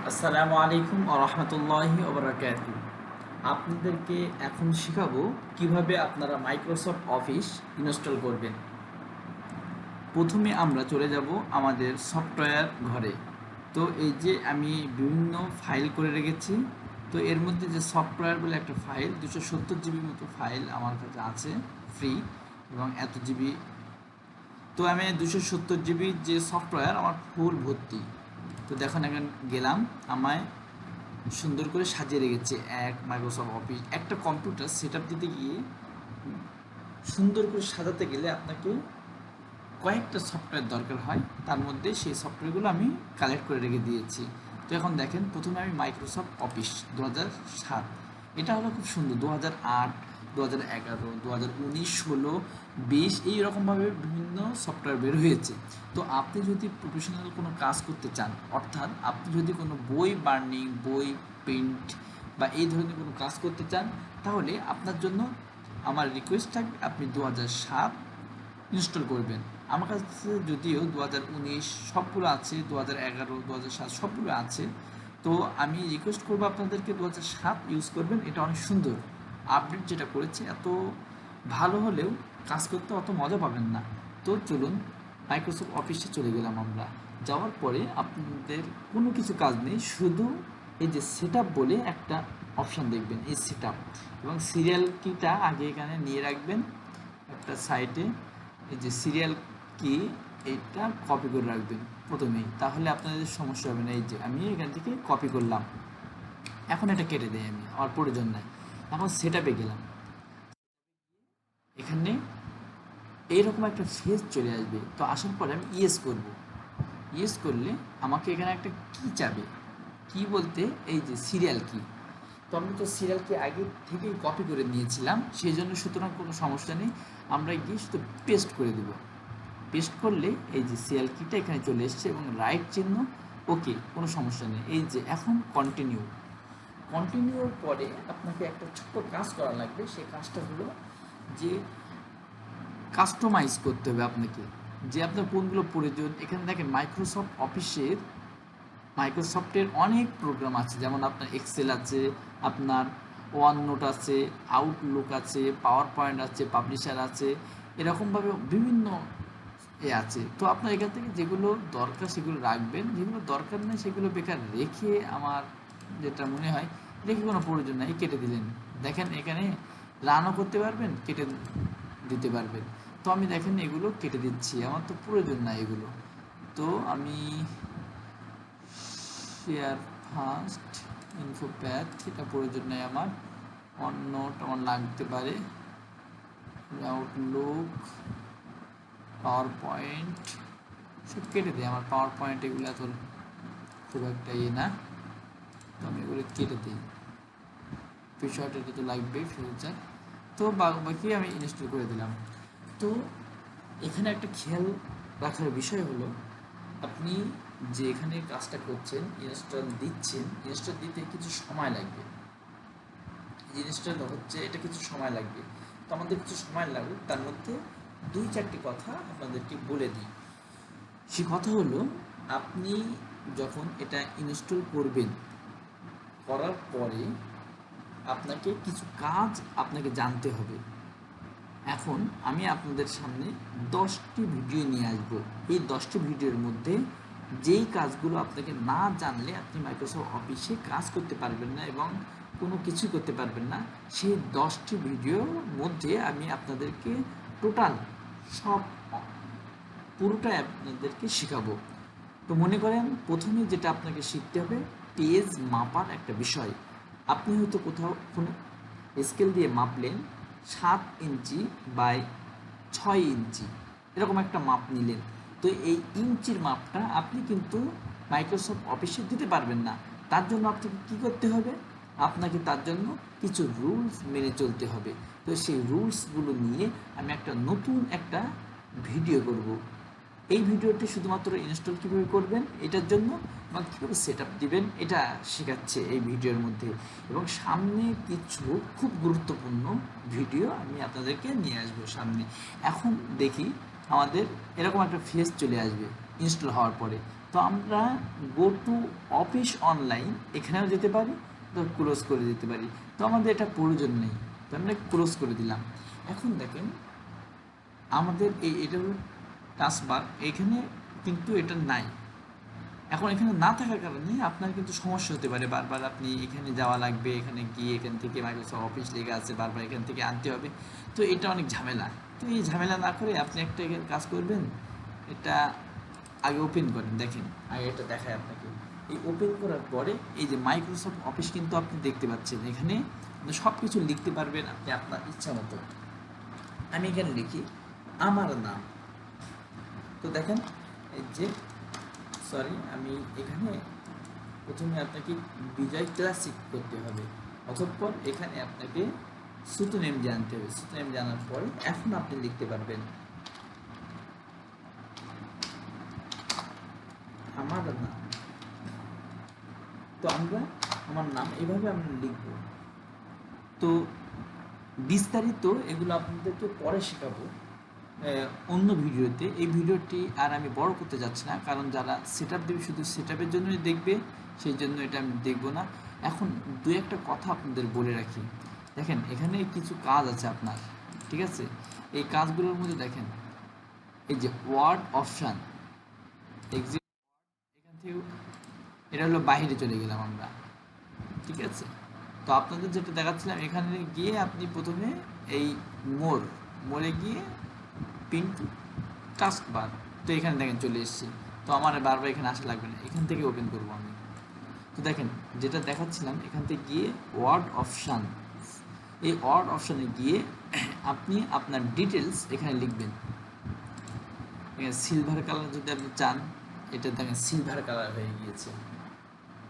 আসসালামু আলাইকুম ওয়া রাহমাতুল্লাহি ওয়া বারাকাতুহু। আপনাদেরকে এখন শেখাবো কিভাবে আপনারা মাইক্রোসফট অফিস ইনস্টল করবেন। প্রথমে আমরা চলে যাব আমাদের সফটওয়্যার ঘরে। তো এই যে আমি বিভিন্ন ফাইল করে রেখেছি। তো এর মধ্যে যে সফটওয়্যার বলে একটা ফাইল 270 জিবির মতো ফাইল আমার কাছে আছে ফ্রি, এবং এত জিবি। তো আমি 270 জিবির যে সফটওয়্যার আমার ফুল ভর্তি। তো দেখুন এখন গেলাম, আমায় সুন্দর করে সাজিয়ে রেখেছে এক মাইক্রোসফট অফিস। একটা কম্পিউটার সেট আপ দিতে গিয়ে সুন্দর করে সাজাতে গেলে আপনাকে কয়েকটা সফটওয়্যার দরকার হয়, তার মধ্যে সেই সফটওয়্যারগুলো আমি কালেক্ট করে রেখে দিয়েছি। তো এখন দেখেন, প্রথমে আমি মাইক্রোসফট অফিস 2007, এটা হলো খুব সুন্দর। 2008, 2011, 2019, 16, 20 এইরকমভাবে বিভিন্ন সফটওয়্যার বের হয়েছে। তো আপনি যদি প্রফেশনাল কোনো কাজ করতে চান, অর্থাৎ আপনি যদি কোনো বই বার্নিং, বই প্রিন্ট বা এই ধরনের কোনো কাজ করতে চান, তাহলে আপনার জন্য আমার রিকোয়েস্ট থাকবে আপনি 2007 ইনস্টল করবেন। আমার কাছে যদিও 2019 সবগুলো আছে, 2011, 2007 সবগুলো আছে। তো আমি রিকোয়েস্ট করবো আপনাদেরকে 2007 ইউজ করবেন, এটা অনেক সুন্দর। আপডেট যেটা করেছে এত ভালো হলেও কাজ করতে অত মজা পাবেন না। তো চলুন মাইক্রোসফট অফিসে চলে গেলাম আমরা। যাওয়ার পরে আপনাদের কোনো কিছু কাজ নেই, শুধু এই যে সেট বলে একটা অপশান দেখবেন, এই সেট এবং সিরিয়াল কিটা আগে এখানে নিয়ে রাখবেন একটা সাইডে। এই যে সিরিয়াল কি, এইটা কপি করে রাখবেন প্রথমেই, তাহলে আপনাদের সমস্যা হবে না। এই যে আমি এখান থেকে কপি করলাম, এখন এটা কেটে দেই, আমি আমার প্রয়োজন নাই। এখন সেট আপে গেলাম, এখানে এইরকম একটা ফেজ চলে আসবে। তো আসার পরে আমি ইয়েস করব। ইয়েস করলে আমাকে এখানে একটা কি চাবে, কি বলতে এই যে সিরিয়াল কি। তো আমি তো সিরিয়াল কি আগে থেকেই কপি করে নিয়েছিলাম, সেই জন্য সুতরাং কোনো সমস্যা নেই। আমরা গিয়ে শুধু পেস্ট করে দেব। পেস্ট করলে এই যে সিরিয়াল কিটা এখানে চলে এসছে এবং রাইট চিহ্ন, ওকে, কোনো সমস্যা নেই। এই যে এখন কন্টিনিউ। কন্টিনিউর পরে আপনাকে একটা ছোট্ট কাজ করা লাগবে। সেই কাজটা হলো যে কাস্টমাইজ করতে হবে আপনাকে, যে আপনার কোনগুলো প্রয়োজন। এখানে দেখেন মাইক্রোসফটের অনেক প্রোগ্রাম আছে, যেমন আপনার এক্সেল আছে, আপনার ওয়ান নোট আছে, আউটলুক আছে, পাওয়ার পয়েন্ট আছে, পাবলিশার আছে, এরকমভাবে বিভিন্ন আছে। তো আপনার এখান থেকে যেগুলো দরকার সেগুলো রাখবেন, যেগুলো দরকার নেই সেগুলো বেকার রেখে, আমার যেটা মনে হয় রেখে কোনো প্রয়োজন নাই, কেটে দিলেন। দেখেন এখানে রানও করতে পারবেন, কেটে দিতে পারবেন। তো আমি দেখেন এগুলো কেটে দিচ্ছি, আমার তো প্রয়োজন নাই এগুলো। তো আমি শেয়ার ফার্স্ট, ইনফো প্যাথ, এটা প্রয়োজন নেই আমার। অন্য আমার লাগতে পারে, আউটলুক, পাওয়ার পয়েন্ট, সব কেটে দিই। আমার পাওয়ার পয়েন্ট এগুলো এত খুব একটা ইয়ে না, তো আমি এগুলো কেটে দিই। ফিচার এটা তো লাগবেই, ফিউচার। তো বাকি আমি ইনস্টল করে দিলাম। তো এখানে একটা খেয়াল রাখার বিষয় হলো, আপনি যে এখানে কাজটা করছেন, ইনস্টল দিচ্ছেন, ইনস্টল দিতে কিছু সময় লাগবে। জিনিসটা হচ্ছে এটা কিছু সময় লাগবে। তো আমাদের কিছু সময় লাগুক, তার মধ্যে 2-4টি কথা আপনাদেরকে বলে দিই। সে কথা হলো, আপনি যখন এটা ইনস্টল করবেন, করার পরে আপনাকে কিছু কাজ আপনাকে জানতে হবে। এখন আমি আপনাদের সামনে 10টি ভিডিও নিয়ে আসব। এই 10টি ভিডিওর মধ্যে যেই কাজগুলো আপনাকে না জানলে আপনি মাইক্রোসফট অফিসে কাজ করতে পারবেন না এবং কোনো কিছুই করতে পারবেন না, সেই 10টি ভিডিওর মধ্যে আমি আপনাদেরকে টোটাল সব পুরোটাই আপনাদেরকে শেখাবো। তো মনে করেন প্রথমে যেটা আপনাকে শিখতে হবে, পেজ মাপার একটা বিষয়। আপনি হয়তো কোথাও কোনো স্কেল দিয়ে মাপলেন, 7 ইঞ্চি বাই 6 ইঞ্চি, এরকম একটা মাপ নিলেন। তো এই ইঞ্চির মাপটা আপনি কিন্তু মাইক্রোসফট অফিসে দিতে পারবেন না। তার জন্য আপনাকে কী করতে হবে, আপনাকে তার জন্য কিছু রুলস মেনে চলতে হবে। তো সেই রুলসগুলো নিয়ে আমি নতুন একটা ভিডিও করব। এই ভিডিওটি শুধুমাত্র ইনস্টল কীভাবে করবেন এটার জন্য, এবং কীভাবে সেট আপ দেবেন এটা শেখাচ্ছে এই ভিডিওর মধ্যে। এবং সামনে কিছু খুব গুরুত্বপূর্ণ ভিডিও আমি আপনাদেরকে নিয়ে আসবো সামনে। এখন দেখি আমাদের এরকম একটা ফেজ চলে আসবে ইনস্টল হওয়ার পরে। তো আমরা গো টু অফিস অনলাইন এখানেও যেতে পারি, তো ক্লোজ করে দিতে পারি। তো আমাদের এটা প্রয়োজন নেই, তো আমরা ক্লোজ করে দিলাম। এখন দেখেন আমাদের এটা হলো টাস্কবার, এখানে কিন্তু এটা নাই। এখন এখানে না থাকার কারণে আপনার কিন্তু সমস্যা হতে পারে, বারবার আপনি এখানে যাওয়া লাগবে, এখানে গিয়ে এখান থেকে মাইক্রোসফট অফিস লেগে আছে, বারবার এখান থেকে আনতে হবে। তো এটা অনেক ঝামেলা। তো এই ঝামেলা না করে আপনি একটা কাজ করবেন, এটা আগে ওপেন করেন। দেখেন আগে এটা দেখায় আপনাকে। এই ওপেন করার পরে এই যে মাইক্রোসফট অফিস কিন্তু আপনি দেখতে পাচ্ছেন, এখানে সব কিছু লিখতে পারবেন আপনি আপনার ইচ্ছা মতো। আমি এখানে লিখি আমার নাম। তো দেখেন এই যে সরি, আমি এখানে প্রথমে আপনাকে বিজয় ক্লাসিক করতে হবে, অতঃপর এখানে আপনাকে সুতো নেম জানতে হবে। সুতো নেম জানার পরে এখন আপনি লিখতে পারবেন আমার নাম। তো আমরা আমার নাম এভাবে আমরা লিখব। তো বিস্তারিত এগুলো আপনাদেরকে পরে শেখাবো অন্য ভিডিওতে। এই ভিডিওটি আর আমি বড় করতে যাচ্ছি না, কারণ যারা সেট আপ দেবে শুধু সেট আপের জন্যই দেখবে, সেই জন্য এটা আমি দেখবো না। এখন দু একটা কথা আপনাদের বলে রাখি। দেখেন এখানে কিছু কাজ আছে আপনার, ঠিক আছে? এই কাজগুলোর মধ্যে দেখেন এই যে ওয়ার্ড অপশান, এক্সিট, এখান থেকে এটা হলো বাইরে চলে গেলাম আমরা, ঠিক আছে? তো আপনাদের যেটা দেখাচ্ছিলাম, এখানে গিয়ে আপনি প্রথমে এই মোড়ে গিয়ে পিন টু টাস্ক বার, তো এখানে দেখেন চলে এসেছি। তো আমার বারবার এখানে আসা লাগবে না, এখান থেকে ওপেন করবো আমি। তো দেখেন যেটা দেখাচ্ছিলাম, এখান থেকে গিয়ে ওয়ার্ড অপশান, এই ওয়ার্ড অপশানে গিয়ে আপনি আপনার ডিটেলস এখানে লিখবেন। সিলভার কালার যদি আপনি চান, এটা দেখেন সিলভার কালার হয়ে গিয়েছে,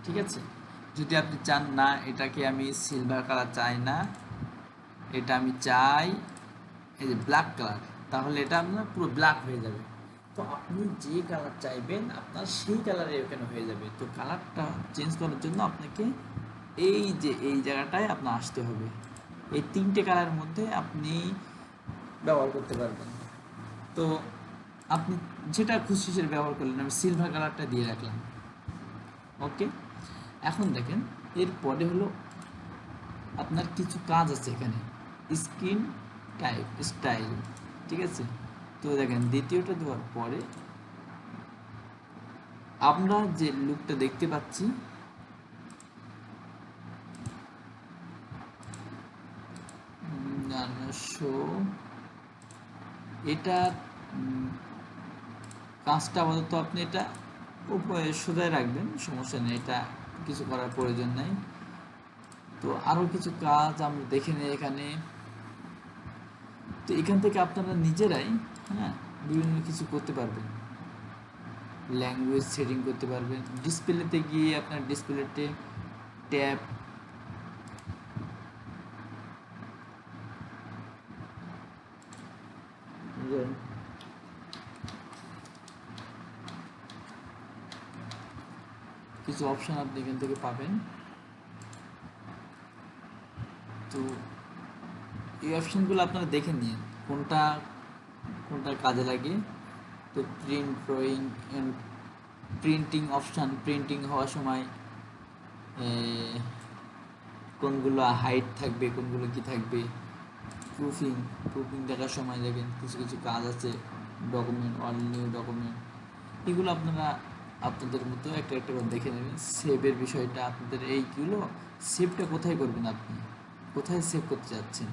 ঠিক আছে? যদি আপনি চান না এটাকে আমি সিলভার কালার চাই না, এটা আমি চাই এই যে ব্ল্যাক কালার, তাহলে এটা আপনার পুরো ব্ল্যাক হয়ে যাবে। তো আপনি যে কালার চাইবেন আপনার সেই কালারে এখানে হয়ে যাবে। তো কালারটা চেঞ্জ করার জন্য আপনাকে এই যে এই জায়গাটায় আপনার আসতে হবে। এই তিনটে কালারের মধ্যে আপনি ব্যবহার করতে পারবেন। তো আপনি যেটা খুশি সেটা ব্যবহার করলেন, আমি সিলভার কালারটা দিয়ে রাখলাম। ওকে, এখন দেখেন এরপরে হলো আপনার কিছু কাজ আছে এখানে, স্ক্রিন টাইপ স্টাইল, ঠিক আছে? তো দেখেন দ্বিতীয়টা দেওয়ার পরে আমরা যে লুকটা দেখতে পাচ্ছি, এটা কাজটা আপাতত আপনি এটা উপরে সোজায় রাখবেন, সমস্যা নেই, এটা কিছু করার প্রয়োজন নেই। তো আরও কিছু কাজ আমরা দেখে নিই এখানে। তো এখান থেকে আপনারা নিজেরাই বিভিন্ন কিছু করতে পারবেন, ল্যাঙ্গুয়েজ সেটিং করতে পারবেন। ডিসপ্লেতে গিয়ে আপনার ডিসপ্লেতে ট্যাব, কিছু অপশান আপনি এখান থেকে পাবেন। তো এই অপশানগুলো আপনারা দেখে নিন কোনটা কোনটা কাজে লাগে। তো print drawing, printing option, printing হওয়ার সময় কোনগুলো হাইট থাকবে, কোনগুলো কি থাকবে। প্রুফিং, প্রুফিং দেখার সময় দেখেন কিছু কিছু কাজ আছে, ডকুমেন্ট, অল নিউ ডকুমেন্ট, এগুলো আপনারা আপনাদের মতো একটা একটা করে দেখে নেবেন। সেভের বিষয়টা আপনাদের, এইগুলো সেভটা কোথায় করবেন, আপনি কোথায় সেভ করতে যাচ্ছেন।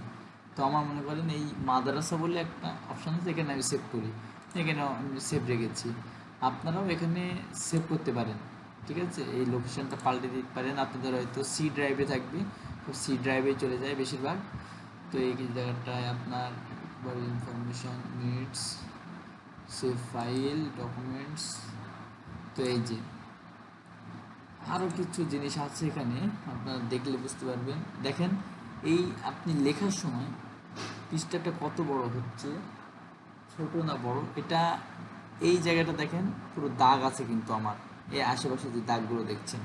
তো আমার মনে করেন এই মাদ্রাসা বলে একটা অপশান আছে, এখানে আমি সেভ করি, এখানে আমি সেভ রেখেছি। আপনারাও এখানে সেভ করতে পারেন, ঠিক আছে? এই লোকেশানটা পাল্টে দিতে পারেন। আপনাদের হয়তো সি ড্রাইভে থাকবে, তো সি ড্রাইভে চলে যায় বেশিরভাগ। তো এই জায়গাটায় আপনার information, minutes, save file, documents, তো এই যে আরও কিছু জিনিস আছে এখানে, আপনারা দেখলে বুঝতে পারবেন। দেখেন এই আপনি লেখার সময় পৃষ্ঠাটা কত বড় হচ্ছে, ছোট না বড়, এটা এই জায়গাটা দেখেন পুরো দাগ আছে কিন্তু আমার এই আশেপাশে যে দাগগুলো দেখছেন,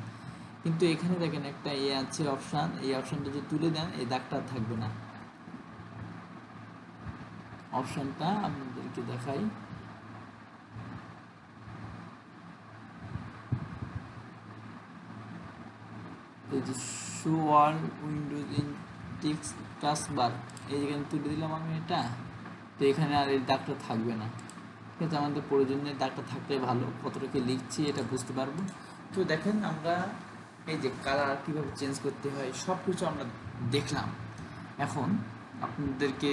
কিন্তু এখানে দেখেন একটা আছে অপশান, এই অপশানটা যদি তুলে দেন এই দাগটা থাকবে না। অপশানটা আপনাদেরকে দেখাই, এই যে show all Windows in text taskbar, এই যেখানে তুলে দিলাম আমি এটা, তো এখানে আর এই দাগটা থাকবে না। ঠিক আছে, আমাদের প্রয়োজন নেই, দাগটা থাকলে ভালো, কতটুকু লিখছি এটা বুঝতে পারবো। তো দেখেন আমরা এই যে কালার কীভাবে চেঞ্জ করতে হয় সব কিছু আমরা দেখলাম। এখন আপনাদেরকে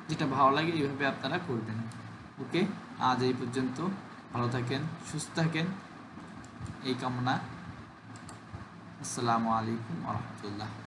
যেটা ভালো লাগে এইভাবে আপনারা করবেন। ওকে, আজ এই পর্যন্ত। ভালো থাকেন, সুস্থ থাকেন, এই কামনা। আসসালামু আলাইকুম ওয়া রাহমাতুল্লাহ।